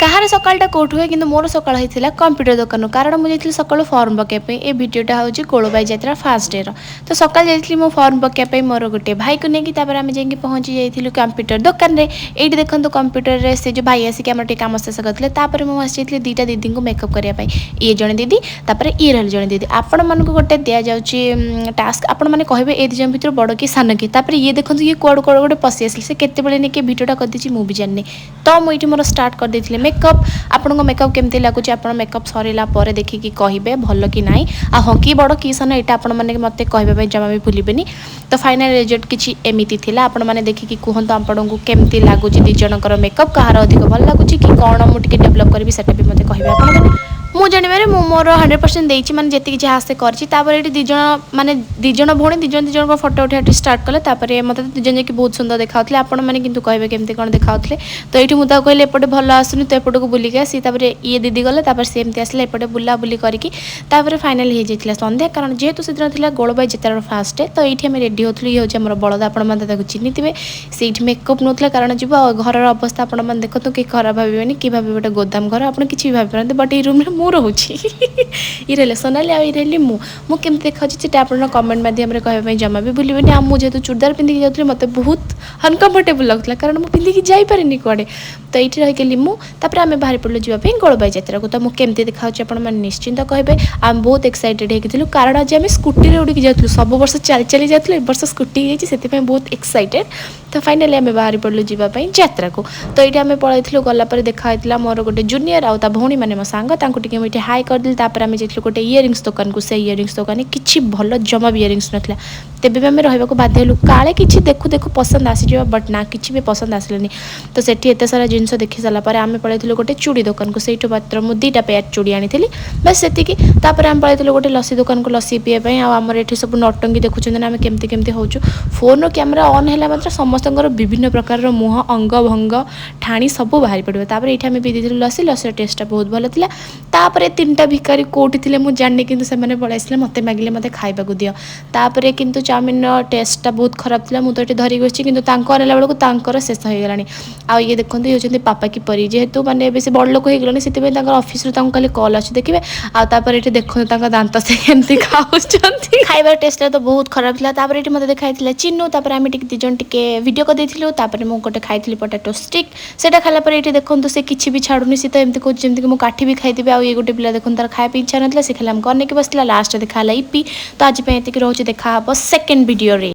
କାହାର ସକାଳଟା କେଉଁଠୁ ହୁଏ କିନ୍ତୁ ମୋର ସକାଳ ହେଇଥିଲା କମ୍ପ୍ୟୁଟର ଦୋକାନରୁ କାରଣ ମୁଁ ଯାଇଥିଲି ସକାଳୁ ଫର୍ମ ପକାଇବା ପାଇଁ। ଏ ଭିଡ଼ିଓଟା ହେଉଛି ଗୋଳବାଇ ଯାତ୍ରା ଫାର୍ଷ୍ଟ ଡେର। ତ ସକାଳେ ଯାଇଥିଲି ମୁଁ ଫର୍ମ ପକାଇବା ପାଇଁ ମୋର ଗୋଟେ ଭାଇକୁ ନେଇକି। ତାପରେ ଆମେ ଯାଇକି ପହଞ୍ଚି ଯାଇଥିଲୁ କମ୍ପ୍ୟୁଟର ଦୋକାନରେ। ଏଇଠି ଦେଖନ୍ତୁ କମ୍ପ୍ୟୁଟରରେ ସେ ଯେଉଁ ଭାଇ ଆସିକି ଆମର ଟିକେ କାମ ଶେଷ କରିଥିଲେ। ତାପରେ ମୁଁ ଆସିଯାଇଥିଲି ଦୁଇଟା ଦିଦିଙ୍କୁ ମେକଅପ୍ କରିବା ପାଇଁ। ଇଏ ଜଣେ ଦିଦି, ତାପରେ ଇଏ ରହିଲେ ଜଣେ ଦିଦି। ଆପଣମାନଙ୍କୁ ଗୋଟେ ଦିଆଯାଉଛି ଟାସ୍କ, ଆପଣମାନେ କହିବେ ଏ ଦୁଇ ଜଣ ଭିତରୁ ବଡ଼ କି ସାନ କି। ତାପରେ ଇଏ ଦେଖନ୍ତୁ ଇଏ କୁଆଡ଼ୁ କୁଆଡ଼ୁ ଗୋଟେ ପଶି ଆସିଲେ। ସେ କେତେବେଳେ ନେଇକି ଭିଡ଼ିଓଟା କରିଦେଇଛି ମୁଁ ବି ଜାଣିନି। ତ ମୁଁ ଏଇଠି ମୋର ଷ୍ଟାର୍ଟ କରିଦେଇଥିଲି मेकअप। आपन मेकअप केमती लगुच आप मेकअप सरला देखिकी कहे भल कि ना आ हाँ कि बड़ कि सान यहाँ आपण मैंने मत कहवाई जमा भी भूलें। तो फाइनाल रिजल्ट किसी एमती थिला आपण मैंने देखिकी कहतु आपन को केमती लगुच दी जनकर मेकअप कहार अधिक भल लगुच कि कौन मुझे डेभलप करी से भी मत कहे आप मु जानवे मोर 100% देती मैंने जी जहाँ से कर दिज माने दिज भौणी दिज को फटो उठा स्टार्ट कले। मत दिज जाकि बहुत सुंदर देखा आपण मैंने कितु कहे केमती कौन देखा। तो ये मुझे कहले एपटे भल आसुनी तो एपट को बुलिक आसी ये दीदी गले सेमती आसले एपटे बुला बुली करके फाइनाल हो जाता संध्या। कारण जेहेतु से दिन था गोलबाई जितार फास्ट डे तो ये रेडी होती ये हूँ आम बलद आप चिन्ह थे से मेकअप नौला कारण जी घर अवस्था आपने देखते कि खराब भावे कि भावे गोटे गोदाम घर आप किसी भी भाई पारते बट ये रूम मु रोचे ये रही सोनाली आई रही मुझे देखा आप कमेंट मध्यम कहवाई जमा भी भूलें। आ मुझे चूड़दार पिंधिकी जाऊँगी मत बहुत अनकम्फर्टेबल लगता कारण मुझे पिंधिकी जापरि कड़े। तो ये रही मुझे आम बाहर पड़ू जावाई गोलबाई यात्रा को। तो मुझे केमती देखा आपने निश्चिंत कहे आम बहुत एक्साइटेड होती कारण आज आम स्कूटी उड़ी जाऊँ सब वर्ष चली चली जाऊँ ए वर्ष स्कूटी से बहुत एक्साइटेड। तो फाइनाली आम बाहर पड़ू जावाई यात्रा को। तो ये आम पलू गलापर देखा मोर गोटे जूनियर आ भौणी मैंने मो सांग मुझे हाई करदेली। आम जाइए गोटे इयरिंग्स दुकान को से इयरिंग्स दुकान किसी भल जमा भी इयरिंग्स नाला तेबे भी आम रहा बाध्य हलु काले किसी देखु देखु पसंद आसीज बट ना किसी भी पसंद आसलानी। तो सेठी एत सारा जिनस देखी सारापर आम पलू गोटे चूड़ी दुकान को सहीठू मात्र मुझे 2टा पेयर चूड़ी आनी बस से। आम पलू गोटे लस्सी दुकान को लस्सी पीवाई आमर ये सब नटंगी देखुं ना आम केमती केमती हो फोन कैमेरा ऑन है मात्र समस्त विभिन्न प्रकार मुह अंग भंग ठाणी सब बाहरी पड़ो। ये आम पी दी लस्सी लस्सी टेस्टा बहुत भल था। तापर 3टा भिकारी कौटी थे मुझे जानी कि पलैसे मत मागिले मत खाइबा दियो। तापर किंतु चाउमिन टेस्टा बहुत खराब था मुझे तो धरिक बस कि नाला बेलू शेष हो गलानी। आ ये देखते ये होती पापा किपरि जेहेतु माने बेस बड़ लोक हो गले से ऑफिस खाली कल अच्छे देखिए। आपर ये देखो दांत से केमती खाऊँ खाइबार टेस्ट तो बहुत खराब था। ये मत देखा चिन्नु तापर आम दिज टे भिडियो कर मुझे गोटे खाई पोटाटो स्टिक से खाला ये देखो से किसी भी छाड़ूनी सी तो एमती कौन जमी मुझे काठी भी खाई आ ये गोटे पिला देखो तार खाया इच्छा ना से खाली आमको अनेक बसला लास्ट देखा इपी। तो आज ये रोचे देखा सेकेंड वीडियो रे।